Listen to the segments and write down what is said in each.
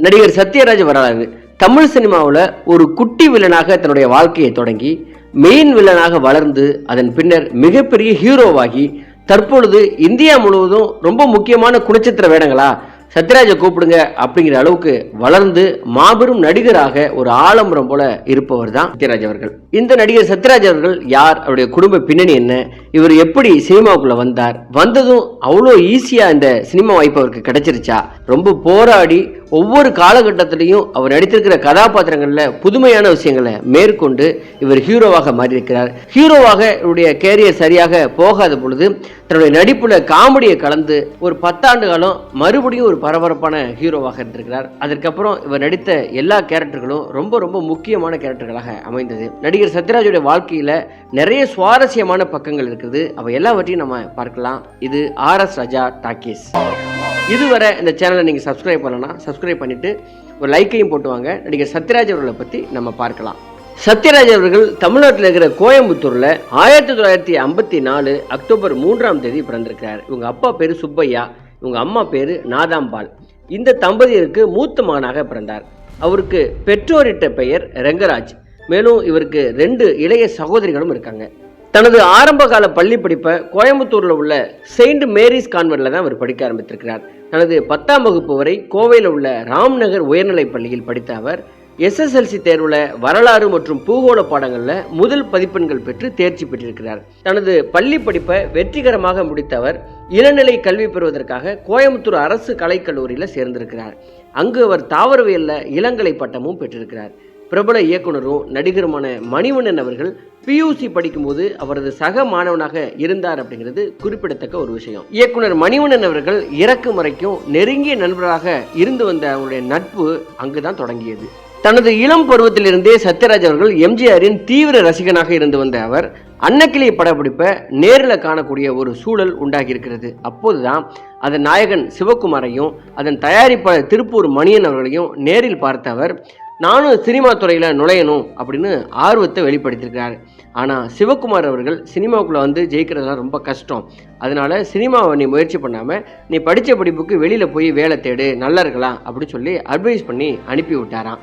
நடிகர் சத்யராஜ் வரலாறு. தமிழ் சினிமாவில் ஒரு குட்டி வில்லனாக தன்னுடைய வாழ்க்கையை தொடங்கி மெயின் வில்லனாக வளர்ந்து அதன் பின்னர் மிகப்பெரிய ஹீரோவாகி தற்பொழுது இந்தியா முழுவதும் ரொம்ப முக்கியமான குணச்சித்திர வேடங்களா சத்யராஜை கூப்பிடுங்க அப்படிங்கிற அளவுக்கு வளர்ந்து மாபெரும் நடிகராக ஒரு ஆலம்பரம் போல இருப்பவர் தான் சத்யராஜ் அவர்கள். இந்த நடிகர் சத்யராஜ் அவர்கள் யார், அவருடைய குடும்ப பின்னணி என்ன, இவர் எப்படி சினிமாவுக்குள்ள வந்தார், வந்ததும் அவ்வளோ ஈஸியா இந்த சினிமா வாய்ப்பு அவருக்கு கிடைச்சிருச்சா, ரொம்ப போராடி ஒவ்வொரு காலகட்டத்திலையும் அவர் நடித்திருக்கிற கதாபாத்திரங்கள்ல புதுமையான விஷயங்களை மேற்கொண்டு இவர் ஹீரோவாக மாறியிருக்கிறார். ஹீரோவாக இவருடைய கேரியர் சரியாக போகாத பொழுது தன்னுடைய நடிப்புல காமெடியை கலந்து ஒரு 10 ஆண்டு காலம் மறுபடியும் ஒரு பரபரப்பான ஹீரோவாக இருந்திருக்கிறார். அதற்கப்புறம் இவர் நடித்த எல்லா கேரக்டர்களும் ரொம்ப ரொம்ப முக்கியமான கேரக்டர்களாக அமைந்தது. நடிகர் சத்யராஜுடைய வாழ்க்கையில நிறைய சுவாரஸ்யமான பக்கங்கள் இருக்குது. அவை எல்லாவற்றையும் நம்ம பார்க்கலாம். இது RS ராஜா டாக்கீஸ். இதுவரை இந்த சேனலை நீங்கள் சப்ஸ்கிரைப் பண்ணலாம், சப்ஸ்கிரைப் பண்ணிவிட்டு ஒரு லைக்கையும் போட்டுவாங்க. நடிகர் சத்யராஜ் அவர்களை பற்றி நம்ம பார்க்கலாம். சத்யராஜ் அவர்கள் தமிழ்நாட்டில் இருக்கிற கோயம்புத்தூரில் 1954 அக்டோபர் 3ஆம் தேதி பிறந்திருக்கிறார். இவங்க அப்பா பேர் சுப்பையா, இவங்க அம்மா பேர் நாதாம்பாள். இந்த தம்பதியருக்கு மூத்த மகனாக பிறந்தார். அவருக்கு பெற்றோரிட்ட பெயர் ரெங்கராஜ். மேலும் இவருக்கு 2 இளைய சகோதரிகளும் இருக்காங்க. தனது ஆரம்ப கால பள்ளி படிப்பை கோயம்புத்தூரில் உள்ள செயின்ட் மேரிஸ் கான்வென்ட்ல தான் அவர் படிக்க ஆரம்பித்திருக்கிறார். தனது 10ஆம் வகுப்பு வரை கோவையில் உள்ள ராம்நகர் உயர்நிலைப் பள்ளியில் படித்த அவர் SSLC தேர்வில் வரலாறு மற்றும் பூகோள பாடங்களில் முதல் பதிப்பெண்கள் பெற்று தேர்ச்சி பெற்றிருக்கிறார். தனது பள்ளி படிப்பை வெற்றிகரமாக முடித்த அவர் இளநிலை கல்வி பெறுவதற்காக கோயம்புத்தூர் அரசு கலைக்கல்லூரியில் சேர்ந்திருக்கிறார். அங்கு அவர் தாவரவியல்ல இளங்கலை பட்டமும் பெற்றிருக்கிறார். பிரபல இயக்குனரும் நடிகருமான மணிவண்ணன் அவர்கள் PUC படிக்கும்போது அவரது சக மாணவனாக இருந்தார் அப்படிங்கிறது குறிப்பிடத்தக்க ஒரு விஷயம். இயக்குனர் மணிவண்ணன் அவர்கள் இறக்கும் வரைக்கும் நெருங்கிய நண்பராக இருந்து வந்த அவருடைய நட்பு அங்குதான் தொடங்கியது. தனது இளம் பருவத்திலிருந்தே சத்யராஜ் அவர்கள் எம்ஜிஆரின் தீவிர ரசிகனாக இருந்து வந்த அவர் அன்னக்கிளி படப்பிடிப்பை நேரில் காணக்கூடிய ஒரு சூழல் உண்டாகி இருக்கிறது. அப்போதுதான் அதன் நாயகன் சிவகுமாரையும் அதன் தயாரிப்பாளர் திருப்பூர் மணியன் அவர்களையும் நேரில் பார்த்த அவர் நானும் சினிமா துறையில் நுழையணும் அப்படின்னு ஆர்வத்தை வெளிப்படுத்தியிருக்கிறார். ஆனால் சிவகுமார் அவர்கள் சினிமாவுக்குள்ளே வந்து ஜெயிக்கிறதுலாம் ரொம்ப கஷ்டம், அதனால சினிமாவை நீ முயற்சி பண்ணாமல் நீ படித்த படிப்புக்கு வெளியில் போய் வேலை தேடு, நல்லா இருக்கலாம் அப்படின்னு சொல்லி அட்வைஸ் பண்ணி அனுப்பி விட்டாராம்.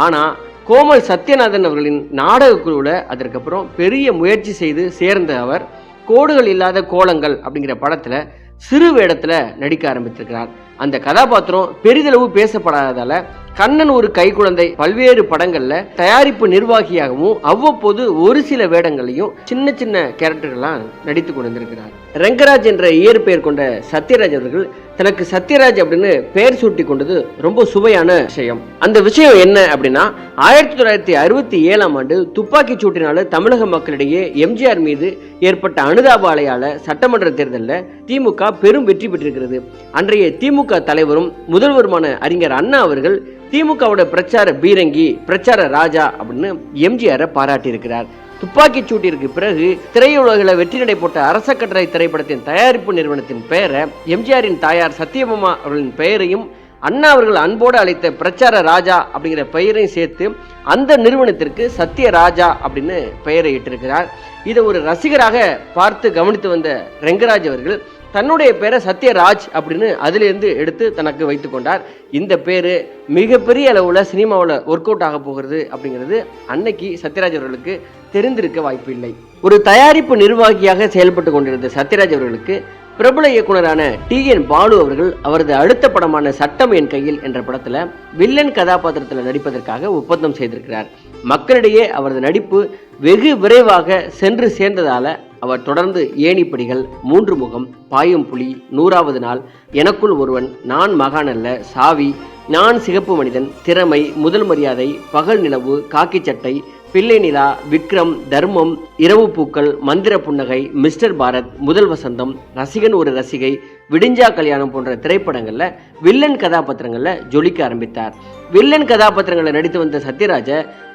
ஆனால் கோமல் சத்யநாதன் அவர்களின் நாடக குழுவில் அதற்கப்புறம் பெரிய முயற்சி செய்து சேர்ந்த அவர் கோடுகள் இல்லாத கோலங்கள் அப்படிங்கிற படத்தில் சிறு வேடத்தில் நடிக்க ஆரம்பித்திருக்கிறார். அந்த கதாபாத்திரம் பெரிதளவு பேசப்படாததால கண்ணன் ஒரு கைக்குழந்தை பல்வேறு படங்கள்ல தயாரிப்பு நிர்வாகியாகவும் அவ்வப்போது ஒரு சில வேடங்களையும் சின்ன சின்ன கேரக்டர்கள்லாம் நடித்து கொண்டிருக்கிறார். ரெங்கராஜ் என்ற இயற்பெயர் கொண்ட சத்யராஜ் அவர்கள் தனக்கு சத்யராஜ் அப்படின்னு பெயர் சூட்டி கொண்டது ரொம்ப சுவையான விஷயம். அந்த விஷயம் என்ன அப்படின்னா 1967ஆம் ஆண்டு துப்பாக்கி சூட்டினால தமிழக மக்களிடையே எம்ஜிஆர் மீது ஏற்பட்ட அனுதாப அலையால சட்டமன்ற தேர்தலில் திமுக பெரும் வெற்றி பெற்றிருக்கிறது. அன்றைய திமுக தலைவரும் முதல்வருமான அறிஞர் அண்ணா அவர்கள் திமுகவோட பிரச்சார பீரங்கி, பிரச்சார ராஜா அப்படின்னு எம்ஜிஆரை பாராட்டி இருக்கிறார். துப்பாக்கி சூட்டிற்கு பிறகு திரையுலகில் வெற்றி நடை போட்ட அரச கட்டளை திரைப்படத்தின் தயாரிப்பு நிறுவனத்தின் பெயரை எம்ஜிஆரின் தாயார் சத்யபாமா அவர்களின் பெயரையும் அண்ணா அவர்கள் அன்போடு அழைத்த பிரச்சார ராஜா அப்படிங்கிற பெயரையும் சேர்த்து அந்த நிறுவனத்திற்கு சத்யராஜா அப்படின்னு பெயரை இட்டிருக்கிறார். இதை ஒரு ரசிகராக பார்த்து கவனித்து வந்த ரெங்கராஜ் அவர்கள் தன்னுடைய பேரை சத்யராஜ் அப்படின்னு அதிலிருந்து எடுத்து தனக்கு வைத்து கொண்டார். இந்த பேரு மிகப்பெரிய அளவில் சினிமாவில் ஒர்க் அவுட் ஆக போகிறது அப்படிங்கிறது அன்னைக்கு சத்யராஜ் அவர்களுக்கு தெரிந்திருக்க வாய்ப்பு இல்லை. ஒரு தயாரிப்பு நிர்வாகியாக செயல்பட்டு கொண்டிருந்த சத்யராஜ் அவர்களுக்கு பிரபல இயக்குனரான TN பாலு அவர்கள் அவரது அடுத்த படமான சட்டம் என் கையில் என்ற படத்துல வில்லன் கதாபாத்திரத்தில் நடிப்பதற்காக ஒப்பந்தம் செய்திருக்கிறார். மக்களிடையே அவரது நடிப்பு வெகு விரைவாக சென்று சேர்ந்ததால அவர் தொடர்ந்து ஏணிப்படிகள், 3 முகம், பாயும் புலி, 100வது நாள், எனக்குள் ஒருவன், நான் மகான் அல்ல, சாவி, நான் சிகப்பு மனிதன், திறமை, முதல் மரியாதை, பகல் நிலவு, காக்கி சட்டை, பிள்ளை நிலா, விக்ரம், தர்மம், இரவு பூக்கள், மந்திர புன்னகை, மிஸ்டர் பாரத், முதல் வசந்தம், ரசிகன் ஒரு ரசிகை, விடிஞ்சா கல்யாணம் போன்ற திரைப்படங்கள்ல வில்லன் கதாபாத்திரங்கள்ல ஜொலிக்க ஆரம்பித்தார். வில்லன் கதாபாத்திரங்களை நடித்து வந்த சத்யராஜ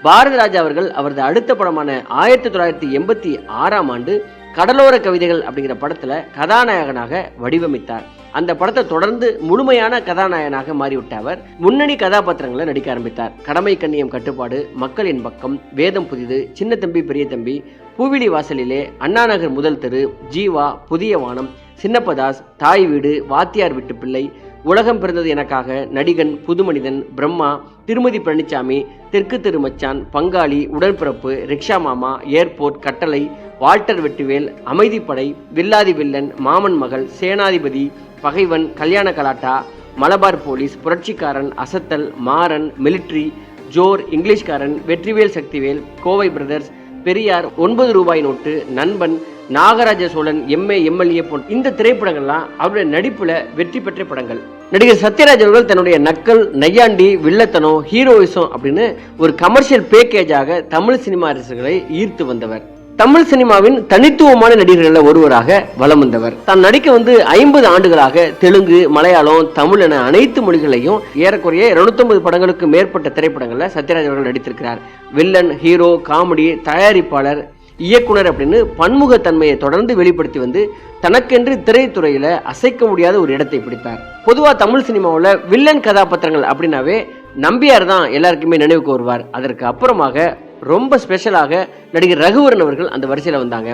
பாரதிராஜா அவர்கள் அவரது அடுத்த படமான 1986ஆம் ஆண்டு கடலோர கவிதைகள் அப்படிங்கிற படத்துல கதாநாயகனாக வடிவமைத்தார். அந்த படத்தை தொடர்ந்து முழுமையான கதாநாயகனாக மாறிவிட்ட அவர் முன்னணி கதாபாத்திரங்களை நடிக்க ஆரம்பித்தார். கடமை கண்ணியம் கட்டுப்பாடு, மக்களின் பக்கம், வேதம் புதிது, சின்ன தம்பி பெரிய தம்பி, பூவிலி வாசலிலே, அண்ணாநகர் முதல் தெரு, ஜீவா, புதிய வானம், சின்னப்பதாஸ், தாய் வீடு, வாத்தியார் விட்டு பிள்ளை, உலகம் பிறந்தது எனக்காக, நடிகன், புதுமனிதன், பிரம்மா, திருமதி பழனிசாமி, தெற்கு தெரு மச்சான், பங்காளி, உடன்பிறப்பு, ரிக்ஷா மாமா, ஏர்போர்ட், கட்டளை, வால்டர் வெட்டிவேல், அமைதிப்படை, வில்லாதி வில்லன், மாமன் மகள், சேனாதிபதி, Pagaivan, Kalyana Galatta, Malabar Police, Puratchikaaran, Asathal, Maaran, Military, Jore, Englishkaran, Vetrivel Sakthivel, Kovai Brothers, Periyar, 9 Rupai note, நண்பன், நாகராஜ சோழன், எம்ஏ எம்எல்ஏ போன்ற இந்த திரைப்படங்கள்லாம் அவருடைய நடிப்புல வெற்றி பெற்ற படங்கள். நடிகர் சத்யராஜ் அவர்கள் தன்னுடைய நக்கல், நையாண்டி, வில்லத்தனம், ஹீரோயிசம் அப்படின்னு ஒரு கமர்ஷியல் பேக்கேஜாக தமிழ் சினிமா ரசிகர்களை ஈர்த்து வந்தவர். தமிழ் சினிமாவின் தனித்துவமான நடிகர்கள் ஒருவராக வலம் வந்தவர். தான் நடிக்க 50 ஆண்டுகளாக தெலுங்கு, மலையாளம், தமிழ் என அனைத்து மொழிகளையும் ஏறக்குறைய 250 படங்களுக்கு மேற்பட்ட திரைப்படங்கள்ல சத்யராஜ் அவர்கள் நடித்திருக்கிறார். வில்லன், ஹீரோ, காமெடி, தயாரிப்பாளர், இயக்குனர் அப்படின்னு பன்முகத்தன்மையை தொடர்ந்து வெளிப்படுத்தி வந்து தனக்கென்று திரைத்துறையில அசைக்க முடியாத ஒரு இடத்தை பிடித்தார். பொதுவா தமிழ் சினிமாவில் வில்லன் கதாபாத்திரங்கள் அப்படின்னாவே நம்பியார் தான் எல்லாருக்குமே நினைவுக்கு வருவார். அதற்கு அப்புறமாக ரொம்ப ஸ்பெஷலாக நடிகர் ரகுவரன் அவர்கள் அந்த வரிசையில் வந்தாங்க.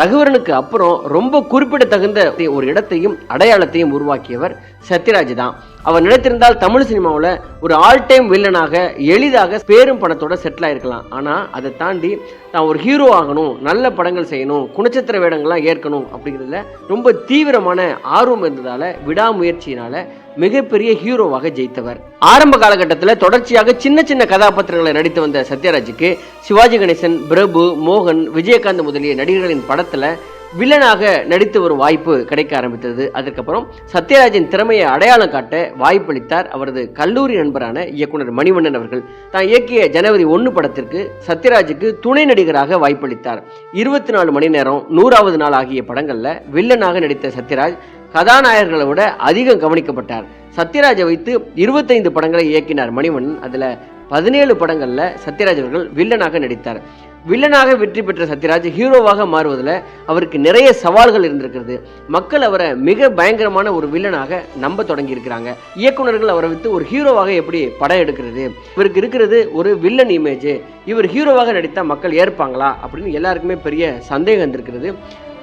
ரகுவரனுக்கு அப்புறம் ரொம்ப குறிப்பிடத்தகுந்த ஒரு இடத்தையும் அடையாளத்தையும் உருவாக்கியவர் சத்யராஜ் தான். அவர் நினைத்திருந்தால் தமிழ் சினிமாவில் ஒரு ஆல் டைம் வில்லனாக எளிதாக பேரும் பணத்தோட செட்டில் ஆயிருக்கலாம். ஆனால் அதை தாண்டி தான் ஒரு ஹீரோ ஆகணும், நல்ல படங்கள் செய்யணும், குணச்சித்திர வேடங்கள்லாம் ஏற்கணும் அப்படிங்கிறதுல ரொம்ப தீவிரமான ஆர்வம் இருந்ததால விடாமுயற்சியினால மிகப்பெரிய ஹீரோவாக ஜெயித்தவர். ஆரம்ப காலகட்டத்தில் தொடர்ச்சியாக சின்ன சின்ன கதாபாத்திரங்களை நடித்து வந்த சத்யராஜுக்கு சிவாஜி கணேசன், பிரபு, மோகன், விஜயகாந்த் முதலிய நடிகர்களின் படத்துல வில்லனாக நடித்து வரும் வாய்ப்பு கிடைக்க ஆரம்பித்தது. அதுக்கப்புறம் சத்யராஜின் திறமையை அடையாளம் காட்ட வாய்ப்பளித்தார் அவரது கல்லூரி நண்பரான இயக்குனர் மணிவண்ணன் அவர்கள். தான் இயக்கிய ஜனவரி 1 படத்திற்கு சத்யராஜுக்கு துணை நடிகராக வாய்ப்பளித்தார். 24 மணி நேரம், 100வது நாள் ஆகிய படங்கள்ல வில்லனாக நடித்த சத்யராஜ் கதாநாயகர்களை விட அதிகம் கவனிக்கப்பட்டார். சத்யராஜை வைத்து 25 படங்களை இயக்கினார் மணிவண்ணன். அதுல 17 படங்கள்ல சத்யராஜ் அவர்கள் வில்லனாக நடித்தார். வில்லனாக வெற்றி பெற்ற சத்யராஜ் ஹீரோவாக மாறுவதில் அவருக்கு நிறைய சவால்கள் இருந்திருக்கிறது. மக்கள் அவரை மிக பயங்கரமான ஒரு வில்லனாக நம்ப தொடங்கி இருக்கிறாங்க. இயக்குநர்கள் அவரை வைத்து ஒரு ஹீரோவாக எப்படி படம் எடுக்கிறது, இவருக்கு இருக்கிறது ஒரு வில்லன் இமேஜ், இவர் ஹீரோவாக நடித்தா மக்கள் ஏற்பாங்களா அப்படின்னு எல்லாருக்குமே பெரிய சந்தேகம் இருந்திருக்கிறது.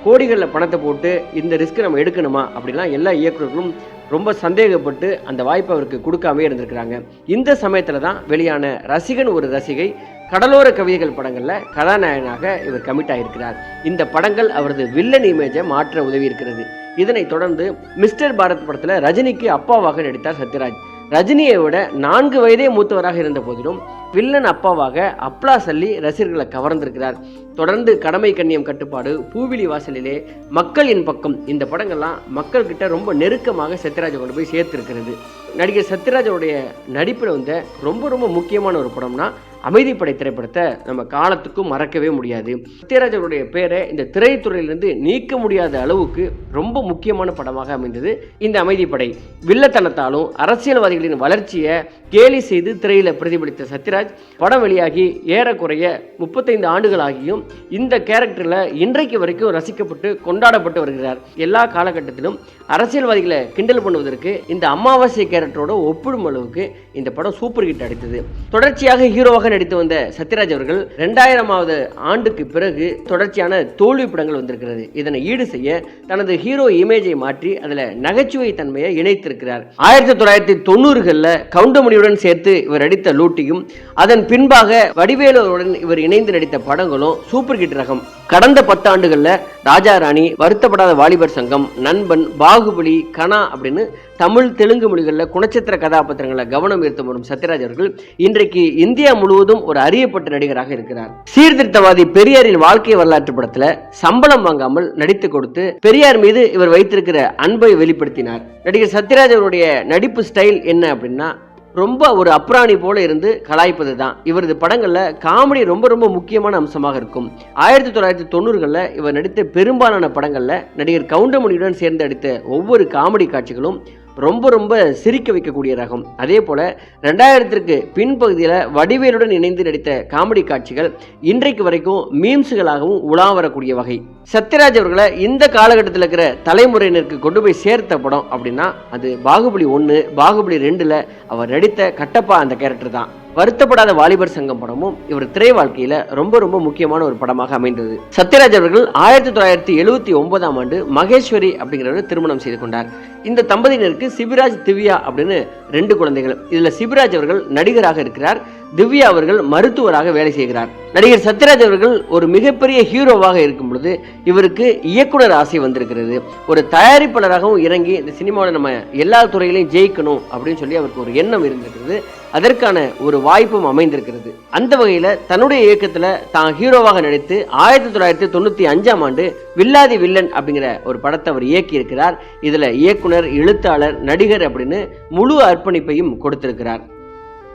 கோடிகளில் பணத்தை போட்டு இந்த ரிஸ்க் நம்ம எடுக்கணுமா அப்படிலாம் எல்லா இயக்குநர்களும் ரொம்ப சந்தேகப்பட்டு அந்த வாய்ப்பை அவருக்கு கொடுக்காமே இருந்திருக்கிறாங்க. இந்த சமயத்தில் தான் வெளியான ரசிகன் ஒரு ரசிகை, கடலோர கவிதைகள் படங்களில் கதாநாயகனாக இவர் கமிட் ஆகியிருக்கிறார். இந்த படங்கள் அவரது வில்லன் இமேஜை மாற்ற உதவி இருக்கிறது. இதனைத் தொடர்ந்து மிஸ்டர் பாரத் படத்தில் ரஜினிக்கு அப்பாவாக நடித்தார் சத்யராஜ். ரஜினியை விட 4 வயதே மூத்தவராக இருந்த போதிலும் வில்லன் அப்பாவாக அப்ளாஸ் அள்ளி ரசிகர்களை கவர்ந்திருக்கிறார். தொடர்ந்து கடமை கண்ணியம் கட்டுப்பாடு, பூவிலி வாசலிலே, மக்களின் பக்கம் இந்த படங்கள்லாம் மக்கள் கிட்ட ரொம்ப நெருக்கமாக சத்யராஜை கொண்டு போய் சேர்த்திருக்கிறது. நடிகர் சத்யராஜோடைய நடிப்பில் ரொம்ப ரொம்ப முக்கியமான ஒரு படம்னா அமைதிப்படை திரைப்படத்தை நம்ம காலத்துக்கும் மறக்கவே முடியாது. சத்யராஜனுடைய பேரை இந்த திரைத்துறையிலிருந்து நீக்க முடியாத அளவுக்கு ரொம்ப முக்கியமான படமாக அமைந்தது இந்த அமைதிப்படை. வில்லத்தனத்தாலும் அரசியல்வாதிகளின் வளர்ச்சியை கேலி செய்து திரையில பிரதிபலித்த சத்யராஜ் படம் வெளியாகி ஏறக்குறைய 35 ஆண்டுகள் ஆகியும் இந்த கேரக்டர்ல இன்றைக்கு வரைக்கும் ரசிக்கப்பட்டு கொண்டாடப்பட்டு வருகிறார். எல்லா காலகட்டத்திலும் அரசியல்வாதிகளை கிண்டல் பண்ணுவதற்கு இந்த அமாவாசை கேரக்டரோட ஒப்பிடும் அளவுக்கு இந்த படம் சூப்பர் ஹிட் அடித்தது. தொடர்ச்சியாக ஹீரோவாக நடித்து வந்த சத்யராஜ் அவர்கள் 2000வது ஆண்டுக்கு பிறகு தொடர்ச்சியான தோல்வி படங்கள் வந்திருக்கிறது. இதனை ஈடு செய்ய தனது ஹீரோ இமேஜை மாற்றி அதில் நகைச்சுவை தன்மையை இணைத்திருக்கிறார். 1990களில் கவுண்டமணியுடன் சேர்த்து இவர் நடித்த லூட்டியும் அதன் பின்பாக வடிவேலுடன் இவர் இணைந்து நடித்த படங்களும் சூப்பர் ஹிட் ரகம். கடந்த 10 ஆண்டுகளில் ராஜா ராணி, வருத்தப்படாத வாலிபர் சங்கம், நண்பன், பாகுபலி, கனா அப்படின்னு தமிழ், தெலுங்கு மொழிகளில் குணச்சித்திர கதாபாத்திரங்களை கவனம் ஈர்த்து வரும் சத்யராஜ் அவர்கள் இன்றைக்கு இந்தியா முழுவதும் ஒரு அறியப்பட்ட நடிகராக இருக்கிறார். சீர்திருத்தவாதி பெரியாரின் வாழ்க்கை வரலாற்று படத்துல சம்பளம் வாங்காமல் நடித்து கொடுத்து பெரியார் மீது இவர் வைத்திருக்கிற அன்பை வெளிப்படுத்தினார். நடிகர் சத்யராஜ் அவருடைய நடிப்பு ஸ்டைல் என்ன அப்படின்னா ரொம்ப ஒரு அப்ராணி போல இருந்து கலாய்ப்பது தான். இவரது படங்கள்ல காமெடி ரொம்ப ரொம்ப முக்கியமான அம்சமாக இருக்கும். 1990களில் இவர் நடித்த பெரும்பாலான படங்கள்ல நடிகர் கவுண்டமணியுடன் சேர்ந்து நடித்த ஒவ்வொரு காமெடி காட்சிகளும் ரொம்ப ரொம்ப சிரிக்க வைக்கக்கூடிய ரகம். அதே போல 2000ற்கு பின்பகுதியில் வடிவேலுடன் இணைந்து நடித்த காமெடி காட்சிகள் இன்றைக்கு வரைக்கும் மீம்ஸுகளாகவும் உலா வரக்கூடிய வகை. சத்யராஜ் அவர்களை இந்த காலகட்டத்தில் இருக்கிற தலைமுறையினருக்கு கொண்டு போய் சேர்த்த படம் அப்படின்னா அது பாகுபலி 1, பாகுபலி 2ல் அவர் நடித்த கட்டப்பா அந்த கேரக்டர் தான். வருத்தப்படாத வாலிபர் சங்கம் படமும் இவர் திரை வாழ்க்கையில ரொம்ப ரொம்ப முக்கியமான ஒரு படமாக அமைந்தது. சத்யராஜ் அவர்கள் 1979ஆம் ஆண்டு மகேஸ்வரி அப்படிங்கிறவர் திருமணம் செய்து கொண்டார். இந்த தம்பதியினருக்கு சிபிராஜ் திவ்யா அப்படின்னு 2 குழந்தைகள். இதுல சிபிராஜ் அவர்கள் நடிகராக இருக்கிறார், திவ்யா அவர்கள் மருத்துவராக வேலை செய்கிறார். நடிகர் சத்யராஜ் அவர்கள் ஒரு மிகப்பெரிய ஹீரோவாக இருக்கும் பொழுது இவருக்கு இயக்குனர் ஆசை வந்திருக்கிறது. ஒரு தயாரிப்பாளராகவும் இறங்கி இந்த சினிமாவில் நம்ம எல்லா துறையிலையும் ஜெயிக்கணும் அப்படின்னு சொல்லி அவருக்கு ஒரு எண்ணம் இருந்திருக்கிறது. அதற்கான ஒரு வாய்ப்பும் அமைந்திருக்கிறது. அந்த வகையில் தன்னுடைய இயக்கத்தில் தான் ஹீரோவாக நடித்து 1995ஆம் ஆண்டு வில்லாதி வில்லன் அப்படிங்கிற ஒரு படத்தை அவர் இயக்கி இருக்கிறார். இதுல இயக்குனர், எழுத்தாளர், நடிகர் அப்படின்னு முழு அர்ப்பணிப்பையும் கொடுத்திருக்கிறார்.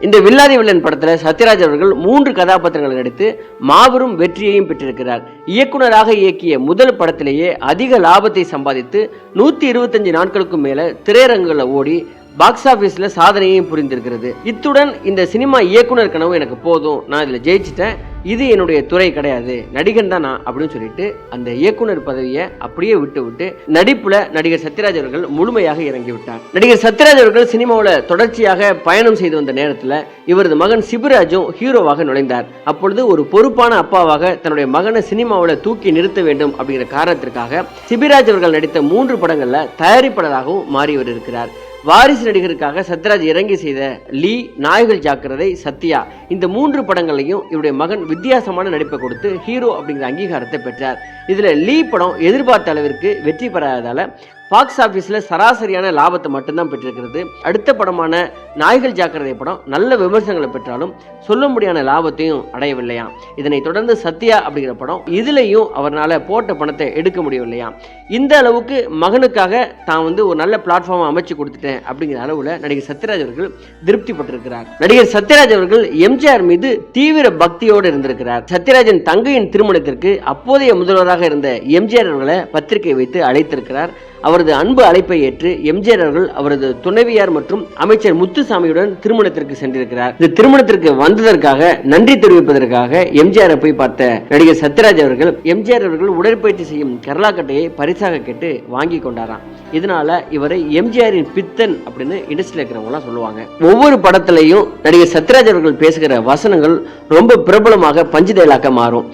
இந்த வில்லாதி வில்லன் படத்துல சத்யராஜ் அவர்கள் 3 கதாபாத்திரங்கள் நடித்து மாபெரும் வெற்றியையும் பெற்றிருக்கிறார். இயக்குனராக இயக்கிய முதல் படத்திலேயே அதிக லாபத்தை சம்பாதித்து 125 நாட்களுக்கும் மேல திரையரங்குகளில் ஓடி பாக்ஸ் ஆபீஸ்ல சாதனையையும் புரிந்திருக்கிறது. இத்துடன் இந்த சினிமா இயக்குனர் கனவு எனக்கு போதும், நான் இதுல ஜெயிச்சிட்டேன், இது என்னுடைய துறை கிடையாது, நடிகன் தான் நான் அப்படின்னு சொல்லிட்டு அந்த இயக்குனர் பதவியை அப்படியே விட்டு நடிப்புல நடிகர் சத்யராஜ் அவர்கள் முழுமையாக இறங்கி விட்டார். நடிகர் சத்யராஜ் அவர்கள் சினிமாவில் தொடர்ச்சியாக பயணம் செய்து வந்த நேரத்தில் இவரது மகன் சிபிராஜும் ஹீரோவாக நுழைந்தார். அப்பொழுது ஒரு பொறுப்பான அப்பாவாக தன்னுடைய மகனை சினிமாவில் தூக்கி நிறுத்த வேண்டும் அப்படிங்கிற காரணத்திற்காக சிபிராஜ் அவர்கள் நடித்த 3 படங்கள்ல தயாரிப்பாளராகவும் மாறியவர் இருக்கிறார். வாரிசு நடிகருக்காக சத்யராஜ் இறங்கி செய்த லீ, நாய்கள் ஜாக்கிரதை, சத்யா இந்த 3 படங்களையும் இவருடைய மகன் வித்தியாசமான நடிப்பை கொடுத்து ஹீரோ அப்படிங்கிற அங்கீகாரத்தை பெற்றார். இதுல லீ படம் எதிர்பார்த்த அளவிற்கு வெற்றி பெறாததால பாக்ஸ் ஆபீஸ்ல சராசரியான லாபத்தை மட்டும்தான் பெற்றிருக்கிறது. அடுத்த படமான நாய்கள் ஜாக்கிரதை படம் நல்ல விமர்சனங்களை பெற்றாலும் சொல்ல முடியாத லாபத்தையும் அடையவில்லையாம். இதனை தொடர்ந்து சத்யா அப்படிங்கிற படம் இதுலையும் அவரால் போட்ட பணத்தை எடுக்க முடியவில்லையாம். இந்த அளவுக்கு மகனுக்காக தான் ஒரு நல்ல பிளாட்ஃபார்ம் அமைச்சு கொடுத்துட்டேன் அப்படிங்கிற அளவுல நடிகர் சத்யராஜ் அவர்கள் திருப்தி பட்டிருக்கிறார். நடிகர் சத்யராஜ் அவர்கள் எம்ஜிஆர் மீது தீவிர பக்தியோடு இருந்திருக்கிறார். சத்யராஜின் தங்கையின் திருமணத்திற்கு அப்போதைய முதல்வராக இருந்த எம்ஜிஆர் அவர்களை பத்திரிகை வைத்து அழைத்திருக்கிறார். அவரது அன்பு அழைப்பை ஏற்று எம்ஜிஆர் அவர்கள் அவரது துணைவியார் மற்றும் அமைச்சர் முத்துசாமியுடன் திருமணத்திற்கு சென்றிருக்கிறார். இந்த திருமணத்திற்கு வந்ததற்காக நன்றி தெரிவிப்பதற்காக எம்ஜிஆரை போய் பார்த்த நடிகர் சத்யராஜ் அவர்கள் எம்ஜிஆர் அவர்கள் உடற்பயிற்சி செய்யும் கர்லாக்கட்டையை பரிசாக கேட்டு வாங்கி கொண்டாராம். இதனால இவரை எம்ஜிஆரின் பித்தன் அப்படின்னு இண்டஸ்ட்ரியில் இருக்கிறவங்க சொல்லுவாங்க. ஒவ்வொரு படத்திலையும் நடிகர் சத்யராஜ் அவர்கள் பேசுகிற வசனங்கள் ரொம்ப பிரபலமாக பஞ்சு டைலாக மாறும்.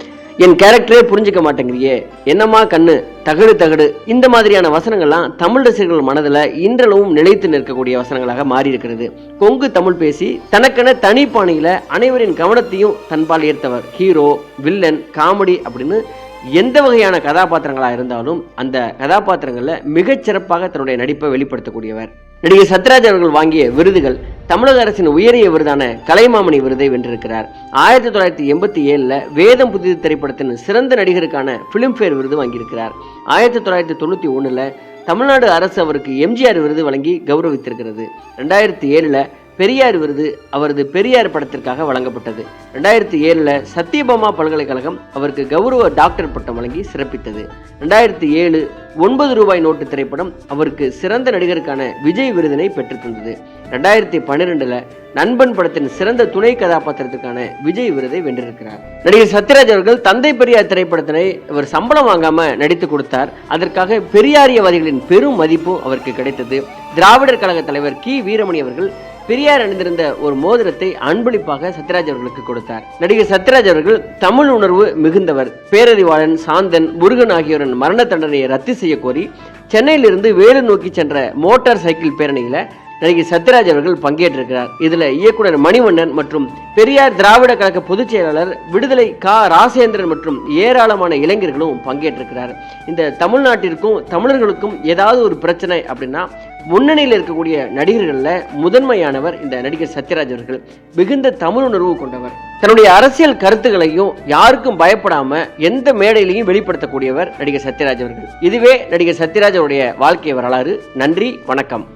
என் கேரக்டரே புரிஞ்சுக்க மாட்டேங்கிறியே, என்னம்மா கண்ணு, தகடு தகடு, இந்த மாதிரியான வசனங்கள்லாம் தமிழ் ரசிகர்கள் மனதில் இன்றளவும் நிலைத்து நிற்கக்கூடிய வசனங்களாக மாறி இருக்கிறது. கொங்கு தமிழ் பேசி தனக்கென தனி பாணியில அனைவரின் கவனத்தையும் தன்பால் ஈர்த்தவர். ஹீரோ, வில்லன், காமெடி அப்படின்னு எந்த வகையான கதாபாத்திரங்களா இருந்தாலும் அந்த கதாபாத்திரங்கள்ல மிகச்சிறப்பாக தன்னுடைய நடிப்பை வெளிப்படுத்தக்கூடியவர். நடிகர் சத்யராஜ் அவர்கள் வாங்கிய விருதுகள் தமிழக அரசின் உயரிய விருதான கலைமாமணி விருதை வென்றிருக்கிறார். 1987 வேதம் புதிது திரைப்படத்தின் சிறந்த நடிகருக்கான பிலிம்பேர் விருது வாங்கியிருக்கிறார். 1991 தமிழ்நாடு அரசு அவருக்கு எம்ஜிஆர் விருது வழங்கி கௌரவித்திருக்கிறது. 2007 பெரியார் விருது அவரது பெரியார் படத்திற்காக வழங்கப்பட்டது. 2007 சத்யபாமா பல்கலைக்கழகம் அவருக்கு கௌரவ டாக்டர் பட்டம் வழங்கி சிறப்பித்தது. 2007 ₹9 நோட்டு திரைப்படம் அவருக்கு சிறந்த நடிகருக்கான விஜய் விருதினை பெற்று தந்தது. 2012 நண்பன் படத்தின் சிறந்த துணை கதாபாத்திரத்திற்கான விஜய் விருதை வென்றிருக்கிறார். நடிகர் சத்யராஜ் அவர்கள் தந்தை பெரியார் திரைப்படத்தினை இவர் சம்பளம் வாங்காம நடித்து கொடுத்தார். அதற்காக பெரியாரியவாதிகளின் பெரும் மதிப்பும் அவருக்கு கிடைத்தது. திராவிடர் கழக தலைவர் கி வீரமணி அவர்கள் பெரியார் அணிந்திருந்த ஒரு மோதிரத்தை அன்பளிப்பாக சத்யராஜ் அவர்களுக்கு கொடுத்தார். நடிகர் சத்யராஜ் அவர்கள் தமிழ் உணர்வு மிகுந்தவர். பேரறிவாளன், சாந்தன், முருகன் ஆகியோரின் மரண தண்டனையை ரத்து செய்ய கோரி சென்னையிலிருந்து வேலூர் நோக்கி சென்ற மோட்டார் சைக்கிள் பேரணியில நடிகர் சத்யராஜ் அவர்கள் பங்கேற்றிருக்கிறார். இதுல இயக்குனர் மணிவண்ணன் மற்றும் பெரியார் திராவிட கழக பொதுச் செயலாளர் விடுதலை ராசேந்திரன் மற்றும் ஏராளமான இளைஞர்களும் பங்கேற்றிருக்கிறார். இந்த தமிழ்நாட்டிற்கும் தமிழர்களுக்கும் ஏதாவது ஒரு பிரச்சனை அப்படின்னா முன்னணியில் இருக்கக்கூடிய நடிகர்களில் முதன்மையானவர் இந்த நடிகர் சத்யராஜ் அவர்கள். மிகுந்த தமிழ் உணர்வு கொண்டவர். தன்னுடைய அரசியல் கருத்துக்களையும் யாருக்கும் பயப்படாம எந்த மேடையிலையும் வெளிப்படுத்தக்கூடியவர் நடிகர் சத்யராஜ் அவர்கள். இதுவே நடிகர் சத்யராஜ் அவருடைய வாழ்க்கை வரலாறு. நன்றி, வணக்கம்.